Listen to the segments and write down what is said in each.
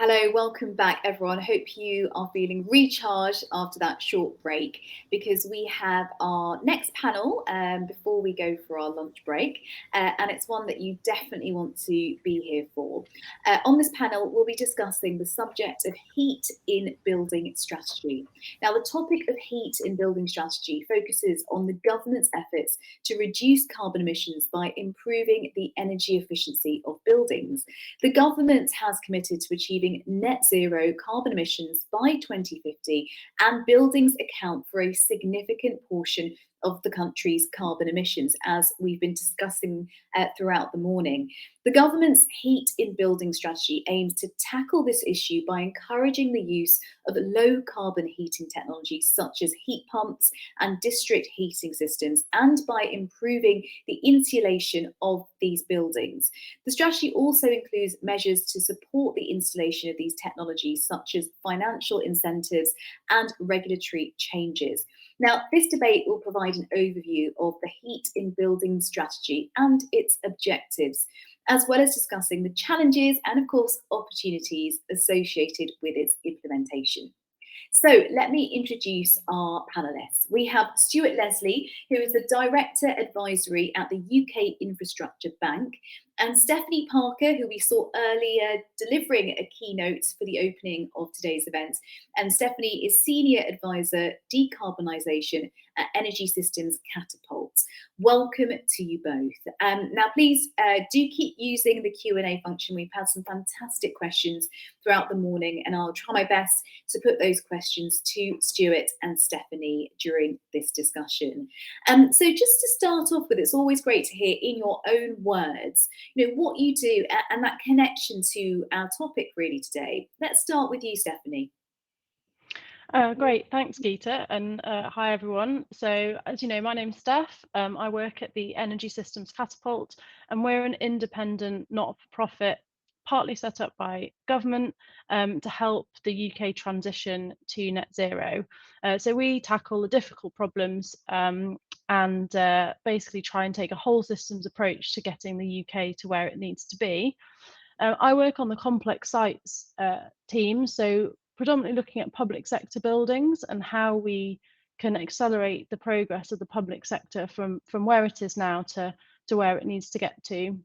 Hello, welcome back everyone. Hope you are feeling recharged after that short break because we have our next panel before we go for our lunch break and it's one that you definitely want to be here for. On this panel, we'll be discussing the subject of heat in building strategy. Now, the topic of heat in building strategy focuses on the government's efforts to reduce carbon emissions by improving the energy efficiency of buildings. The government has committed to achieving net zero carbon emissions by 2050, and buildings account for a significant portion of the country's carbon emissions, as we've been discussing throughout the morning. The government's heat in building strategy aims to tackle this issue by encouraging the use of low carbon heating technologies such as heat pumps and district heating systems, and by improving the insulation of these buildings. The strategy also includes measures to support the installation of these technologies, such as financial incentives and regulatory changes. Now, this debate will provide an overview of the heat in building strategy and its objectives, as well as discussing the challenges and, of course, opportunities associated with its implementation. So let me introduce our panellists. We have Stuart Leslie, who is the Director Advisory at the UK Infrastructure Bank, and Stephanie Parker, who we saw earlier delivering a keynote for the opening of today's event. And Stephanie is Senior Advisor Decarbonisation at Energy Systems Catapult. Welcome to you both. Now, please do keep using the Q&A function. We've had some fantastic questions throughout the morning, and I'll try my best to put those questions to Stuart and Stephanie during this discussion. So just to start off with, it's always great to hear in your own words, what you do and that connection to our topic really today. Let's start with you, Stephanie. Great, thanks, Geeta, and hi everyone. So, as you know, my name's Steph. I work at the Energy Systems Catapult, and we're an independent, not-for-profit, partly set up by government to help the UK transition to net zero. So we tackle the difficult problems and basically try and take a whole systems approach to getting the UK to where it needs to be. I work on the complex sites team, so predominantly looking at public sector buildings and how we can accelerate the progress of the public sector from where it is now to where it needs to get to.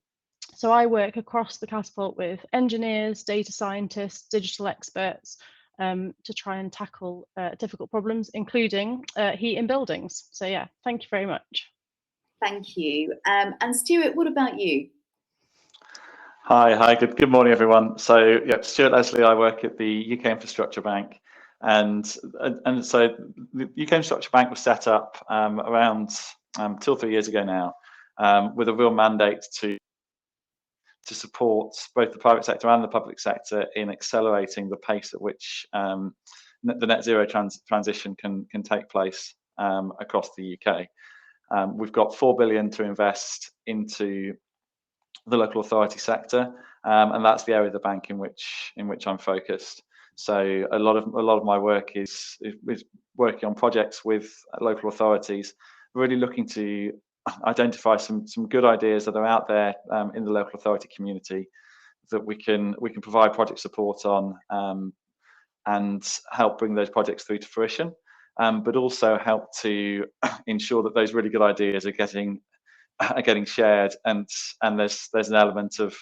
So I work across the Catapult with engineers, data scientists, digital experts to try and tackle difficult problems, including heat in buildings. So yeah, thank you very much. Thank you. And Stuart, what about you? Hi, good morning, everyone. So yeah, Stuart Leslie, I work at the UK Infrastructure Bank, and so the UK Infrastructure Bank was set up around 2 or 3 years ago now, with a real mandate to support both the private sector and the public sector in accelerating the pace at which the net zero transition can take place across the UK. We've got 4 billion to invest into the local authority sector, and that's the area of the bank in which I'm focused. So a lot of my work is working on projects with local authorities, really looking to identify some good ideas that are out there in the local authority community that we can provide project support on and help bring those projects through to fruition, but also help to ensure that those really good ideas are getting shared, and there's an element of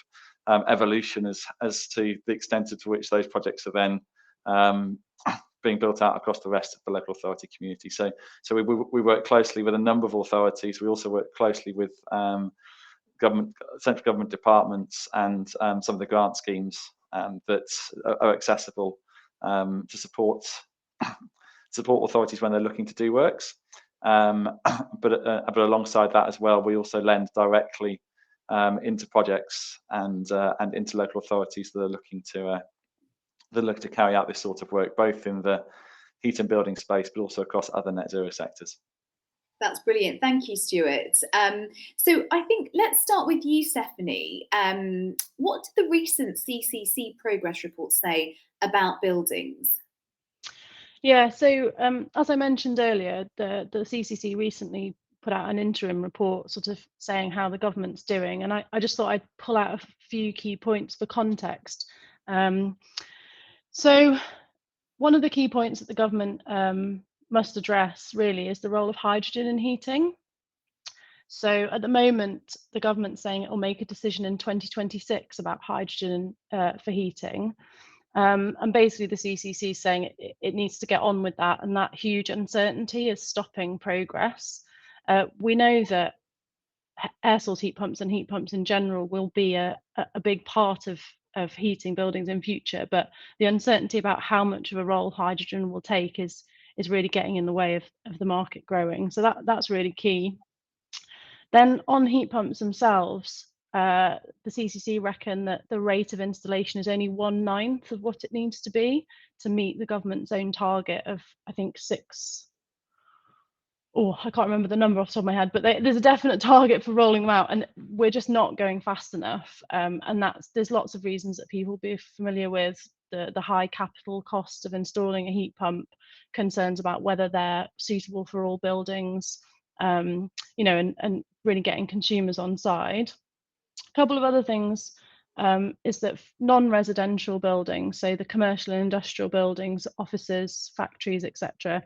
evolution as to the extent to which those projects are then being built out across the rest of the local authority community. So we work closely with a number of authorities. We also work closely with central government departments and some of the grant schemes that are accessible to support authorities when they're looking to do works. But alongside that as well, we also lend directly into projects and into local authorities that are looking to carry out this sort of work, both in the heat and building space, but also across other net zero sectors. That's brilliant. Thank you, Stuart. So I think let's start with you, Stephanie. What did the recent CCC progress report say about buildings? Yeah, so as I mentioned earlier, the CCC recently put out an interim report sort of saying how the government's doing, and I just thought I'd pull out a few key points for context. So one of the key points that the government must address really is the role of hydrogen in heating. So at the moment, the government's saying it will make a decision in 2026 about hydrogen for heating. And basically the CCC is saying it needs to get on with that, and that huge uncertainty is stopping progress. We know that air source heat pumps and heat pumps in general will be a big part of heating buildings in future, but the uncertainty about how much of a role hydrogen will take is really getting in the way of the market growing. So that's really key. Then on heat pumps themselves, the CCC reckon that the rate of installation is only 1/9 of what it needs to be to meet the government's own target of, I think, 6. Oh, I can't remember the number off the top of my head, but there's a definite target for rolling them out, and we're just not going fast enough. And there's lots of reasons that people will be familiar with: the high capital cost of installing a heat pump, concerns about whether they're suitable for all buildings, and really getting consumers on side. A couple of other things is that non-residential buildings, so the commercial and industrial buildings, offices, factories, etc.,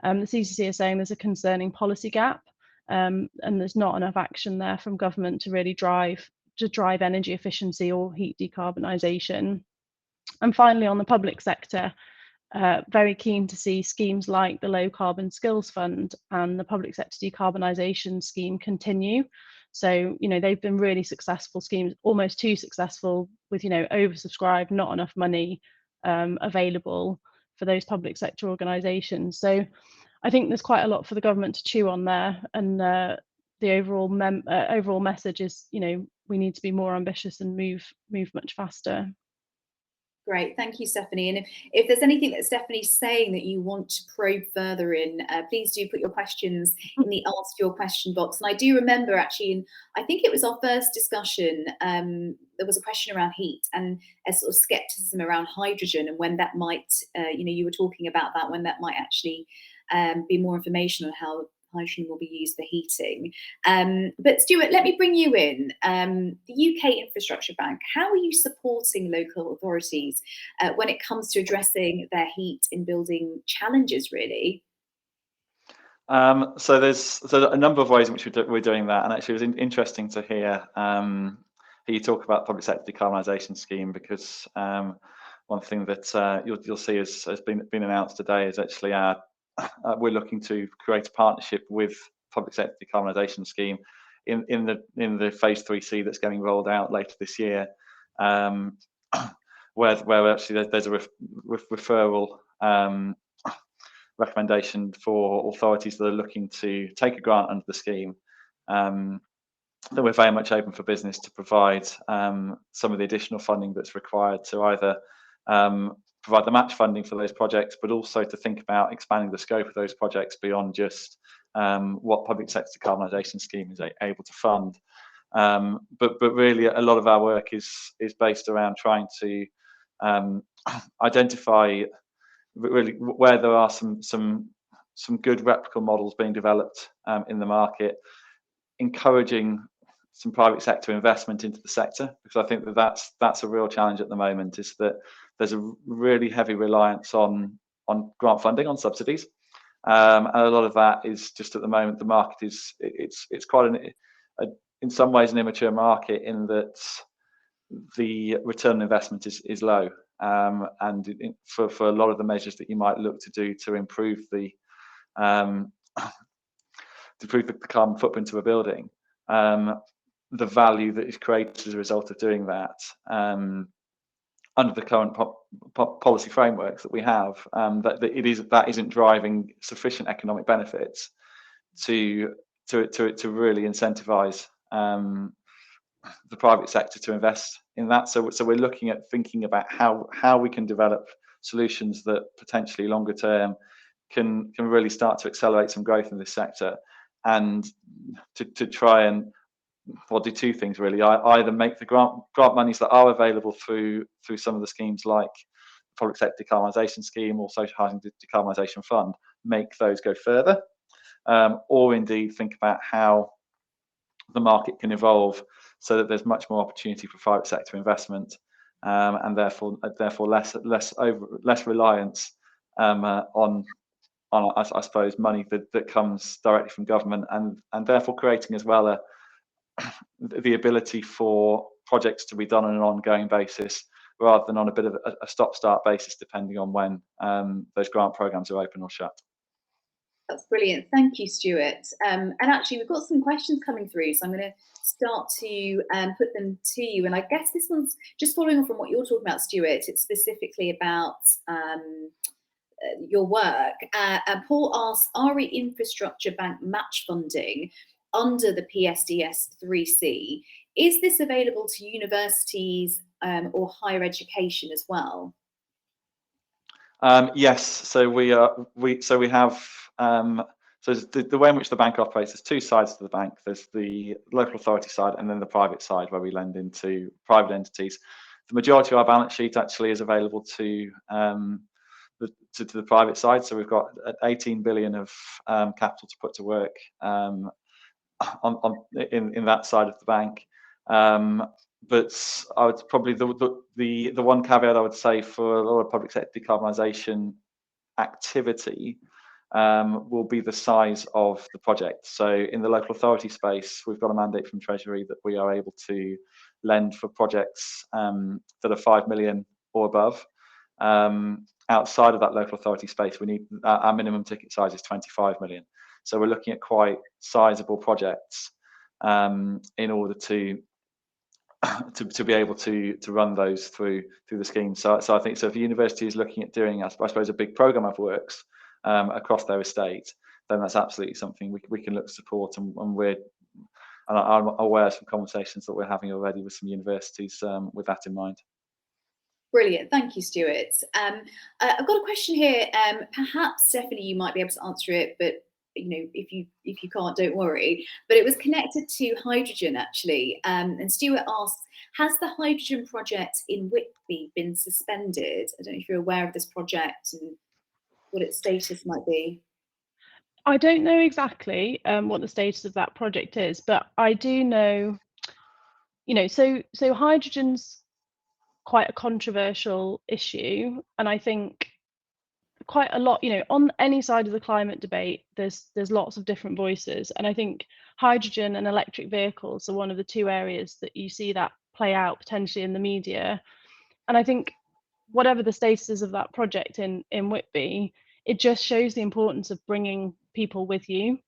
the CCC is saying there's a concerning policy gap, and there's not enough action there from government to really drive energy efficiency or heat decarbonisation. And finally, on the public sector, very keen to see schemes like the Low Carbon Skills Fund and the Public Sector Decarbonisation Scheme continue. So, they've been really successful schemes, almost too successful, with, oversubscribed, not enough money available for those public sector organisations. So I think there's quite a lot for the government to chew on there, and the overall message is, we need to be more ambitious and move much faster. Great, thank you, Stephanie. And if there's anything that Stephanie's saying that you want to probe further in, please do put your questions in the Ask Your Question box. And I do remember actually, I think it was our first discussion, there was a question around heat and a sort of skepticism around hydrogen and when that might, you were talking about that, when that might actually be more information on how hydrogen will be used for heating. But Stuart, let me bring you in. The UK Infrastructure Bank, how are you supporting local authorities when it comes to addressing their heat in building challenges, really? So there's a number of ways in which we're doing that, and actually it was interesting to hear you talk about public sector decarbonisation scheme, because one thing that you'll see has been announced today is actually we're looking to create a partnership with public sector decarbonisation scheme in the phase 3C that's getting rolled out later this year, where actually there's a referral recommendation for authorities that are looking to take a grant under the scheme, that we're very much open for business to provide some of the additional funding that's required to either provide the match funding for those projects, but also to think about expanding the scope of those projects beyond just what public sector decarbonisation scheme is able to fund. But really, a lot of our work is based around trying to identify really where there are some good replicable models being developed in the market, encouraging some private sector investment into the sector, because I think that's a real challenge at the moment, is that there's a really heavy reliance on grant funding, on subsidies, and a lot of that is just, at the moment, the market it's quite in some ways an immature market, in that the return on investment is low, and for a lot of the measures that you might look to do to improve the carbon footprint of a building, the value that is created as a result of doing that, under the current policy frameworks that we have, that isn't driving sufficient economic benefits to really incentivise the private sector to invest in that. So we're looking at thinking about how we can develop solutions that potentially longer term can really start to accelerate some growth in this sector, and to try and do two things really: either make the grant monies that are available through some of the schemes like the Public Sector Decarbonisation Scheme or Social Housing Decarbonisation Fund, make those go further, or indeed think about how the market can evolve so that there's much more opportunity for private sector investment, and therefore less reliance on I suppose money that comes directly from government, and therefore creating as well the ability for projects to be done on an ongoing basis rather than on a bit of a stop-start basis, depending on when those grant programs are open or shut. That's brilliant. Thank you, Stuart. And actually, we've got some questions coming through, so I'm going to start to put them to you. And I guess this one's just following on from what you're talking about, Stuart. It's specifically about your work. Paul asks, are Infrastructure Bank match funding under the PSDS 3C? Is this available to universities or higher education as well? Yes, so we have so the way in which the bank operates, there's two sides to the bank. There's the local authority side and then the private side, where we lend into private entities. The majority of our balance sheet actually is available to the private side. So we've got 18 billion of capital to put to work in that side of the bank. But I would probably the one caveat I would say for a lot of public sector decarbonisation activity will be the size of the project. So in the local authority space, we've got a mandate from Treasury that we are able to lend for projects that are 5 million or above. Outside of that local authority space, we need our minimum ticket size is 25 million. So we're looking at quite sizable projects in order to be able to run those through the scheme. So I think if a university is looking at doing, I suppose, a big program of works across their estate, then that's absolutely something we can look to support, and I'm aware of some conversations that we're having already with some universities with that in mind. Brilliant, thank you, Stuart. I've got a question here. Perhaps Stephanie, you might be able to answer it, but if you can't, don't worry. But it was connected to hydrogen actually, and Stuart asks, has the hydrogen project in Whitby been suspended? I don't know if you're aware of this project and what its status might be. I don't know exactly what the status of that project is, but I do know, so hydrogen's quite a controversial issue, and I think quite a lot, on any side of the climate debate, there's lots of different voices, and I think hydrogen and electric vehicles are one of the two areas that you see that play out potentially in the media. And I think whatever the status is of that project in Whitby, it just shows the importance of bringing people with you.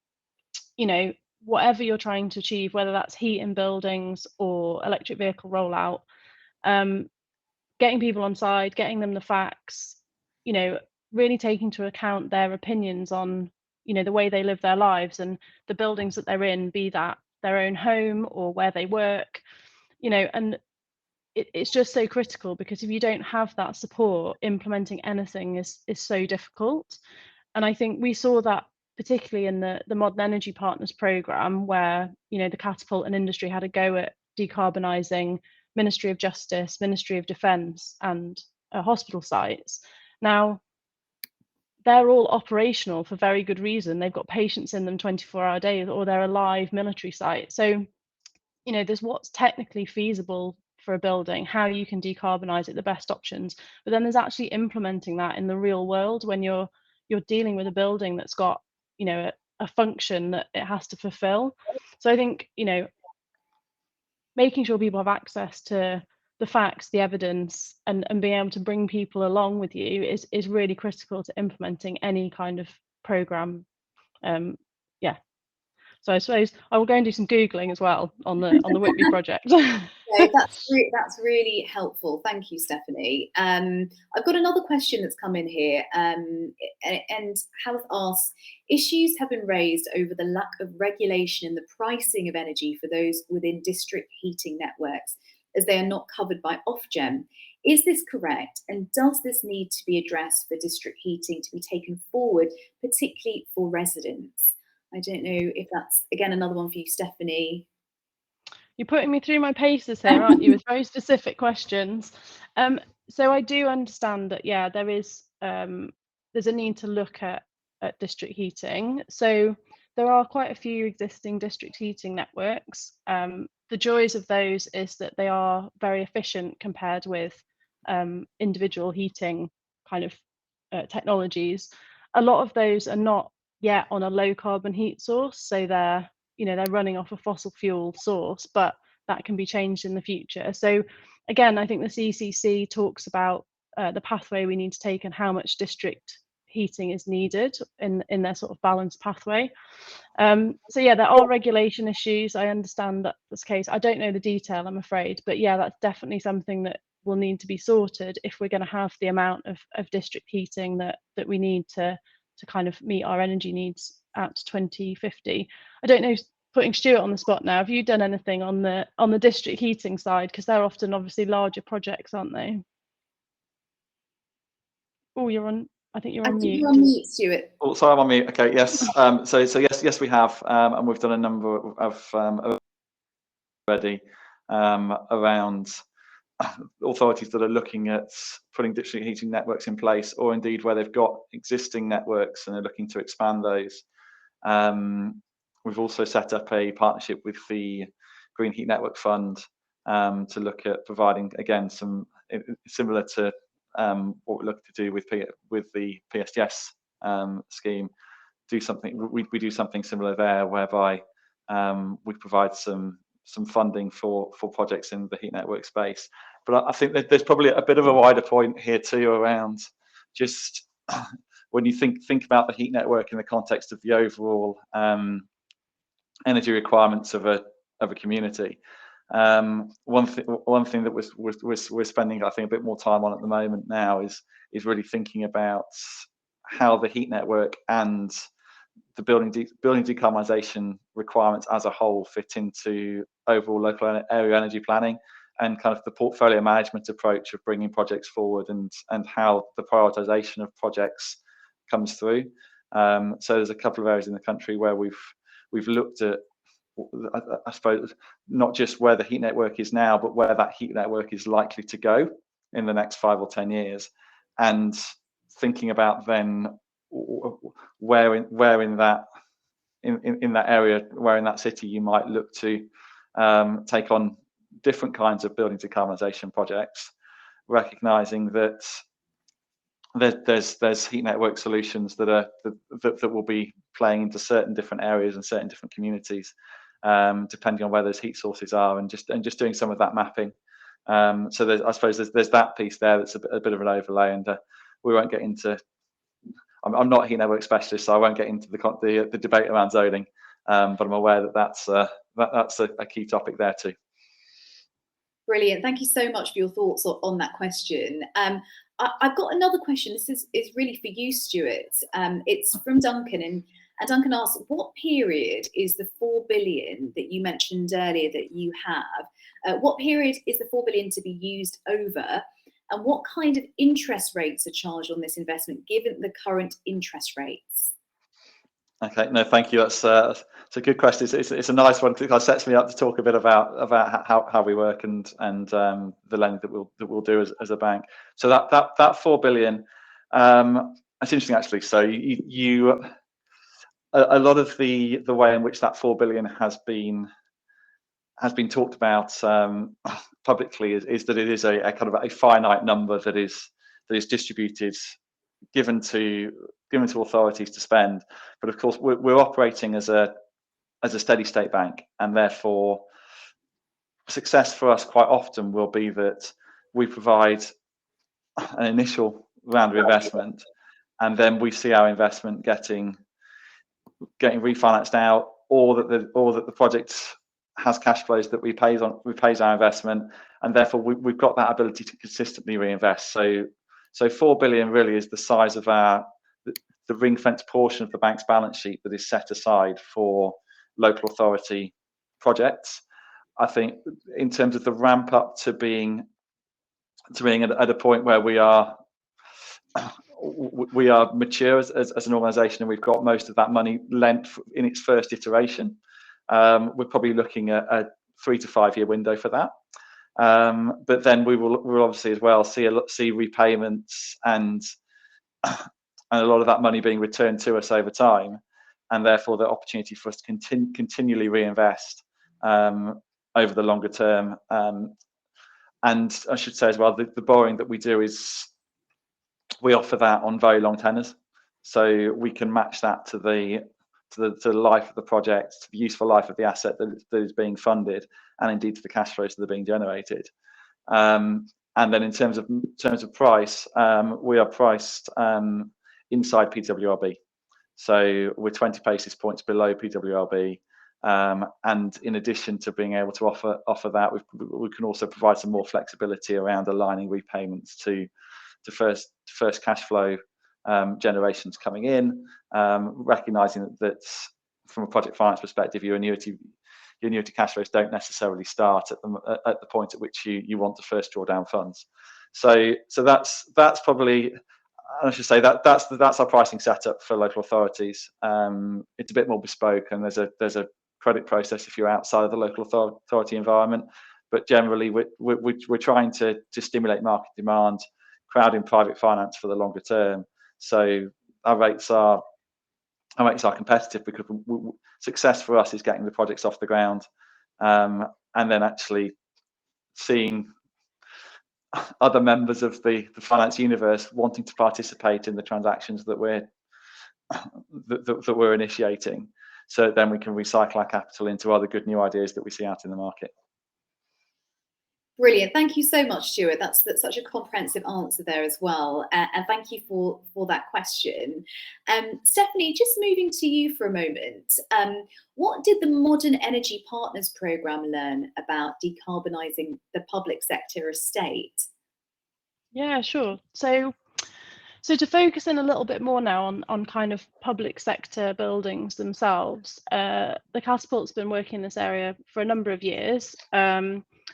Whatever you're trying to achieve, whether that's heat in buildings or electric vehicle rollout, getting people on side, getting them the facts, really taking into account their opinions on, the way they live their lives and the buildings that they're in, be that their own home or where they work, and it's just so critical, because if you don't have that support, implementing anything is so difficult. And I think we saw that particularly in the Modern Energy Partners programme, where, the Catapult and industry had a go at decarbonising Ministry of Justice, Ministry of Defence and hospital sites. Now, they're all operational for very good reason. They've got patients in them 24-hour days, or they're a live military site. So, there's what's technically feasible for a building, how you can decarbonise it, the best options. But then there's actually implementing that in the real world when you're dealing with a building that's got, a function that it has to fulfill. So I think, making sure people have access to the facts, the evidence, and being able to bring people along with you is really critical to implementing any kind of programme. So I suppose I will go and do some Googling as well on the Whitby project. No, that's really helpful. Thank you, Stephanie. I've got another question that's come in here, and Howard asks, issues have been raised over the lack of regulation in the pricing of energy for those within district heating networks, as they are not covered by Ofgem. Is this correct? And does this need to be addressed for district heating to be taken forward, particularly for residents? I don't know if that's, again, another one for you, Stephanie. You're putting me through my paces here, aren't you, with very specific questions. So I do understand that, yeah, there's a need to look at district heating. So there are quite a few existing district heating networks. the joys of those is that they are very efficient compared with individual heating kind of technologies. A lot of those are not yet on a low carbon heat source, so they're running off a fossil fuel source, but that can be changed in the future. So again, I think the CCC talks about the pathway we need to take and how much district heating is needed in their sort of balanced pathway. So yeah, there are regulation issues. I understand that this case. I don't know the detail, I'm afraid, but yeah, that's definitely something that will need to be sorted if we're going to have the amount of district heating that we need to kind of meet our energy needs out to 2050. I don't know, putting Stuart on the spot now, have you done anything on the district heating side, because they're often obviously larger projects, aren't they? Oh, you're on. I think you're on mute. You're on mute, Stuart. Oh, sorry, I'm on mute. Okay, yes. So yes, we have, and we've done a number of already around authorities that are looking at putting district heating networks in place, or indeed where they've got existing networks and are looking to expand those. We've also set up a partnership with the Green Heat Network Fund to look at providing, again, some similar to what we're looking to do with the PSGS scheme. We do something similar there, whereby we provide some funding for projects in the heat network space. But I think that there's probably a bit of a wider point here too, around just when you think about the heat network in the context of the overall energy requirements of a community. One thing that we're spending, I think, a bit more time on at the moment now is really thinking about how the heat network and the building decarbonisation requirements as a whole fit into overall local area energy planning, and kind of the portfolio management approach of bringing projects forward, and how the prioritisation of projects comes through. So there's a couple of areas in the country where we've looked at, I suppose, not just where the heat network is now, but where that heat network is likely to go in the next 5 or 10 years, and thinking about then where in that area, where in that city you might look to take on different kinds of building decarbonisation projects, recognising that there's heat network solutions that will be playing into certain different areas and certain different communities, depending on where those heat sources are, and just doing some of that mapping. So I suppose there's that piece there that's a bit of an overlay, and we won't get into. I'm not a heat network specialist, so I won't get into the debate around zoning, but I'm aware that that's a key topic there too. Brilliant. Thank you so much for your thoughts on that question. I've got another question. This is really for you, Stuart. It's from Duncan, and Duncan asks, what period is the 4 billion that you mentioned earlier that you have? What period is the 4 billion to be used over? And what kind of interest rates are charged on this investment, given the current interest rates? Okay, no, thank you. That's a good question. It's a nice one, because it sets me up to talk a bit about how we work and the lending that we'll do as a bank. So that 4 billion, it's interesting actually. So a lot of the way in which that 4 billion has been talked about publicly is that it is a kind of a finite number that is distributed, given to authorities to spend. But of course, we're operating as a steady state bank, and therefore success for us quite often will be that we provide an initial round of investment, and then we see our investment getting refinanced out, or that the project has cash flows that repays our investment, and therefore we've got that ability to consistently reinvest. So 4 billion really is the size of the ring-fence portion of the bank's balance sheet that is set aside for local authority projects. I think in terms of the ramp up to being at a point where we are mature as an organisation, and we've got most of that money lent in its first iteration, we're probably looking at a 3 to 5 year window for that. But then we'll obviously as well see repayments and a lot of that money being returned to us over time, and therefore the opportunity for us to continually reinvest over the longer term. And I should say as well, the borrowing that we do is we offer that on very long tenors, so we can match that to the life of the project, to the useful life of the asset that is being funded, and indeed to the cash flows that are being generated. And then in terms of price, we are priced inside PWRB, so we're 20 basis points below PWRB. And in addition to being able to offer that, we can also provide some more flexibility around aligning repayments to first cash flow generations coming in, recognizing that from a project finance perspective, your annuity cash flows don't necessarily start at the point at which you want to first draw down funds. So that's probably, I should say, that's our pricing setup for local authorities. It's a bit more bespoke, and there's a credit process if you're outside of the local authority environment. But generally, we're trying to stimulate market demand, crowd in private finance for the longer term. So our rates are competitive, because success for us is getting the projects off the ground, and then actually seeing other members of the finance universe wanting to participate in the transactions that we're initiating. So then we can recycle our capital into other good new ideas that we see out in the market. Brilliant. Thank you so much, Stuart. That's such a comprehensive answer there as well. And thank you for that question. Stephanie, just moving to you for a moment. What did the Modern Energy Partners Programme learn about decarbonising the public sector estate? Yeah, sure. So to focus in a little bit more now on kind of public sector buildings themselves, the Catapult's been working in this area for a number of years,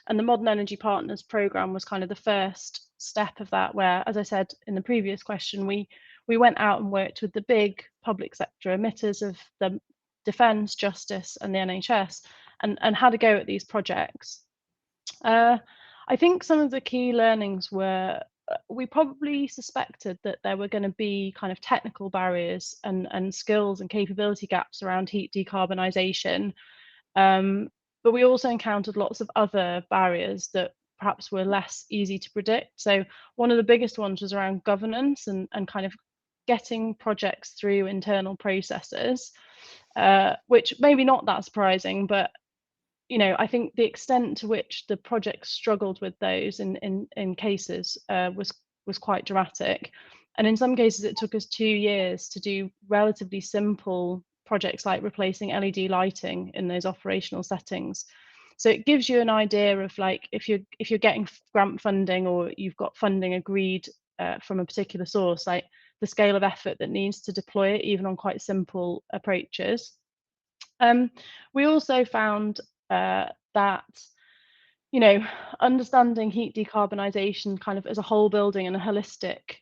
and the Modern Energy Partners Programme was kind of the first step of that, where, as I said in the previous question, we went out and worked with the big public sector emitters of the defence, justice and the NHS, and had a go at these projects. I think some of the key learnings were, we probably suspected that there were going to be kind of technical barriers and skills and capability gaps around heat decarbonisation, but we also encountered lots of other barriers that perhaps were less easy to predict. So one of the biggest ones was around governance and kind of getting projects through internal processes, which maybe not that surprising, but I think the extent to which the project struggled with those in cases was quite dramatic. And in some cases, it took us 2 years to do relatively simple projects like replacing LED lighting in those operational settings. So it gives you an idea of, like, if you're getting grant funding or you've got funding agreed from a particular source, like the scale of effort that needs to deploy it, even on quite simple approaches. We also found that understanding heat decarbonisation kind of as a whole building and a holistic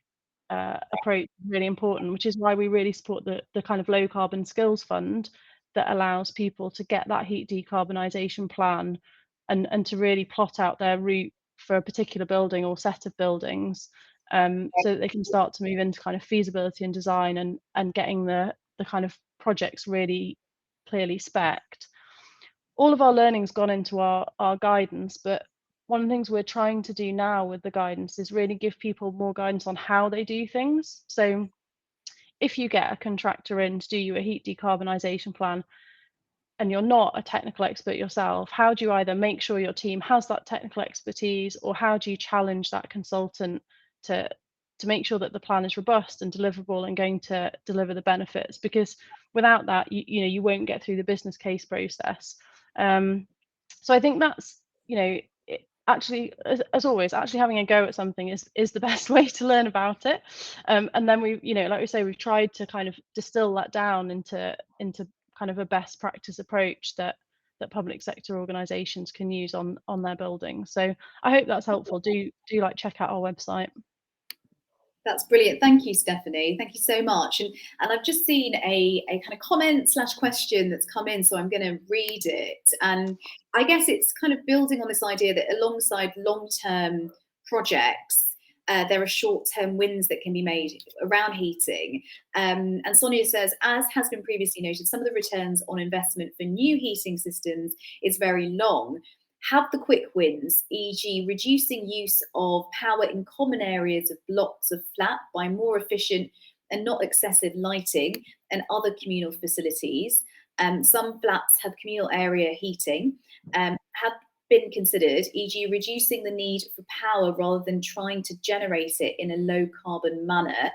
approach is really important, which is why we really support the kind of low carbon skills fund that allows people to get that heat decarbonisation plan and to really plot out their route for a particular building or set of buildings, so that they can start to move into kind of feasibility and design and getting the kind of projects really clearly spec'd. All of our learning's gone into our guidance, but one of the things we're trying to do now with the guidance is really give people more guidance on how they do things. So if you get a contractor in to do you a heat decarbonisation plan and you're not a technical expert yourself, how do you either make sure your team has that technical expertise, or how do you challenge that consultant to make sure that the plan is robust and deliverable and going to deliver the benefits? Because without that, you won't get through the business case process. So I think that's, actually, as always, actually having a go at something is the best way to learn about it. And then we, like we say, we've tried to kind of distill that down into kind of a best practice approach that public sector organisations can use on their buildings. So I hope that's helpful. Do like check out our website. That's brilliant. Thank you, Stephanie. Thank you so much. And I've just seen a kind of comment/question that's come in, so I'm going to read it. And I guess it's kind of building on this idea that alongside long-term projects, there are short-term wins that can be made around heating. And Sonia says, as has been previously noted, some of the returns on investment for new heating systems is very long. have the quick wins, e.g. reducing use of power in common areas of blocks of flat by more efficient and not excessive lighting and other communal facilities. Some flats have communal area heating, have been considered, e.g. reducing the need for power rather than trying to generate it in a low carbon manner.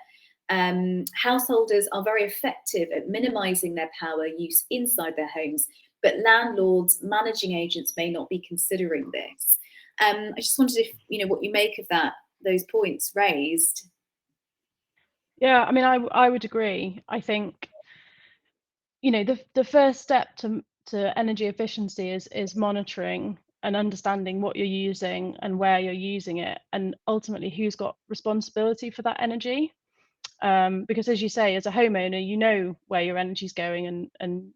Householders are very effective at minimising their power use inside their homes, but landlords, managing agents may not be considering this. I just wondered if, what you make of those points raised. Yeah, I mean, I would agree. I think, the first step to energy efficiency is monitoring and understanding what you're using and where you're using it, and ultimately who's got responsibility for that energy. Because as you say, as a homeowner, you know where your energy's going, and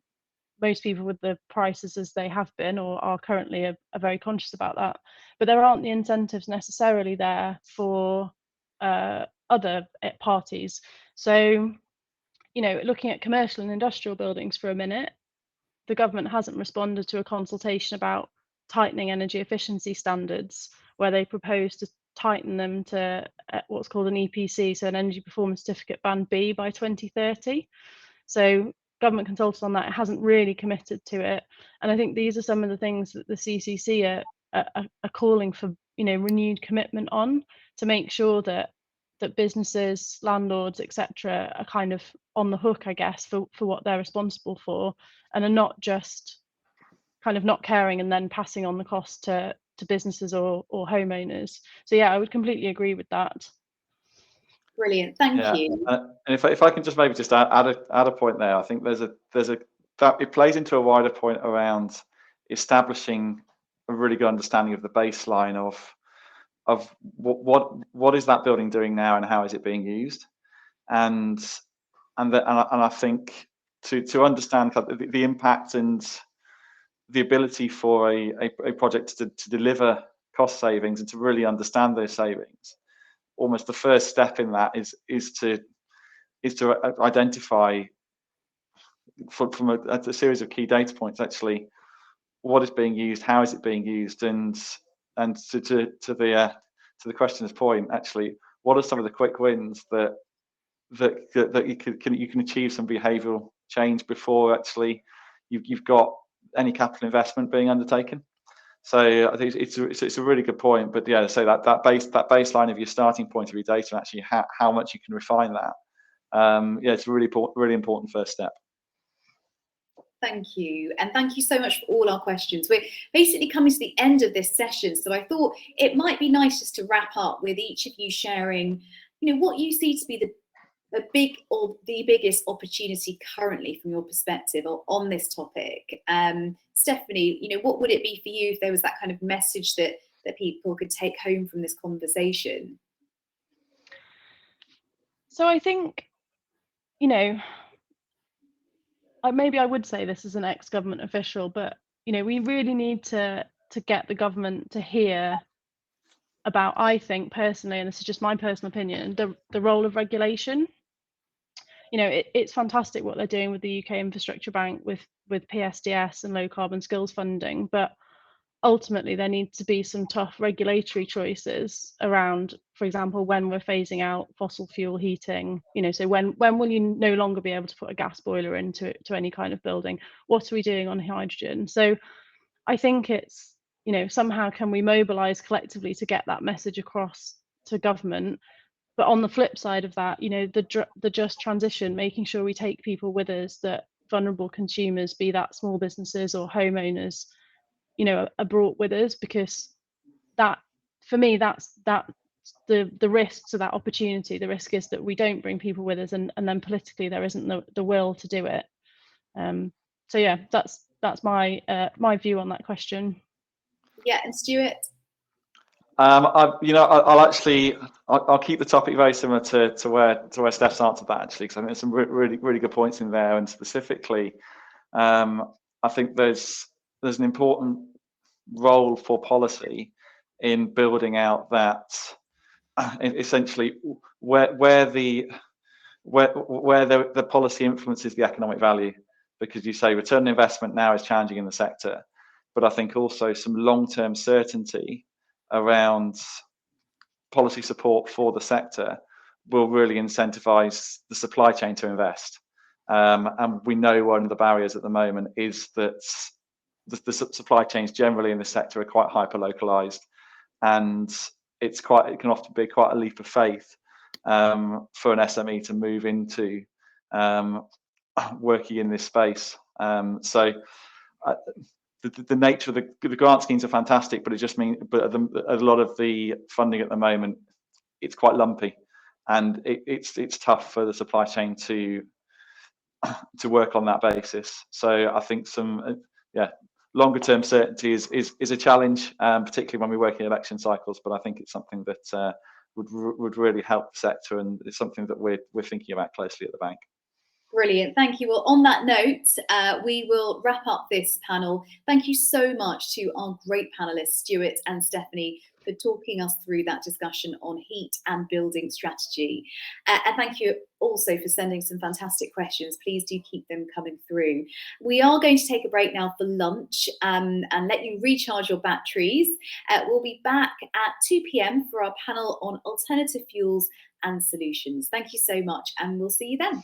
most people with the prices as they have been or are currently are very conscious about that. But there aren't the incentives necessarily there for other parties. So, looking at commercial and industrial buildings for a minute, the government hasn't responded to a consultation about tightening energy efficiency standards, where they propose to tighten them to what's called an EPC, so an Energy Performance Certificate Band B by 2030. So government consulted on that. It hasn't really committed to it, and I think these are some of the things that the CCC are calling for, renewed commitment on, to make sure that businesses, landlords, etc., are kind of on the hook, I guess, for what they're responsible for, and are not just kind of not caring and then passing on the cost to businesses or homeowners. So yeah, I would completely agree with that. Brilliant, thank you. And if I can just maybe just add a point there, I think there's a that it plays into a wider point around establishing a really good understanding of the baseline of what is that building doing now and how is it being used, and I think to understand the impact and the ability for a project to deliver cost savings and to really understand those savings. Almost the first step in that is to identify from a series of key data points actually what is being used, how is it being used, and to the questioner's point, actually, what are some of the quick wins that you can achieve some behavioural change before actually you've got any capital investment being undertaken. So I think it's a really good point. But yeah, so that baseline of your starting point of your data, and actually how much you can refine that. Yeah, it's a really important first step. Thank you, and thank you so much for all our questions. We're basically coming to the end of this session, so I thought it might be nice just to wrap up with each of you sharing, what you see to be the biggest opportunity currently from your perspective on this topic. Stephanie, what would it be for you if there was that kind of message that people could take home from this conversation? So I think, maybe I would say this as an ex-government official, but we really need to get the government to hear about, I think personally, and this is just my personal opinion, the role of regulation. It's fantastic what they're doing with the UK Infrastructure Bank with PSDS and low carbon skills funding, but ultimately there needs to be some tough regulatory choices around, for example, when we're phasing out fossil fuel heating. So when will you no longer be able to put a gas boiler into any kind of building? What are we doing on hydrogen? So I think it's, somehow can we mobilize collectively to get that message across to government. But on the flip side of that, the just transition, making sure we take people with us, that vulnerable consumers, be that small businesses or homeowners, are brought with us, because that, for me, that's the risk to that opportunity. The risk is that we don't bring people with us, and then politically there isn't the will to do it. So yeah, that's my view on that question. Yeah, and Stuart. I'll keep the topic very similar to where Steph's answered that, actually, because I think there's some really good points in there, and specifically, I think there's an important role for policy in building out that essentially where the policy influences the economic value, because you say return on investment now is challenging in the sector. but I think also some long-term certainty around policy support for the sector will really incentivize the supply chain to invest. And we know one of the barriers at the moment is that the supply chains generally in the sector are quite hyper-localized, and it can often be quite a leap of faith for an SME to move into working in this space. So the nature of the grant schemes are fantastic, but it just means, but a lot of the funding at the moment, it's quite lumpy, and it's tough for the supply chain to work on that basis. So I think some longer term certainty is a challenge, particularly when we work in election cycles. But I think it's something that would really help the sector, and it's something that we're thinking about closely at the bank. Brilliant, thank you. Well, on that note, we will wrap up this panel. Thank you so much to our great panelists, Stuart and Stephanie, for talking us through that discussion on heat and building strategy. And thank you also for sending some fantastic questions. Please do keep them coming through. We are going to take a break now for lunch and let you recharge your batteries. We'll be back at 2 p.m. for our panel on alternative fuels and solutions. Thank you so much, and we'll see you then.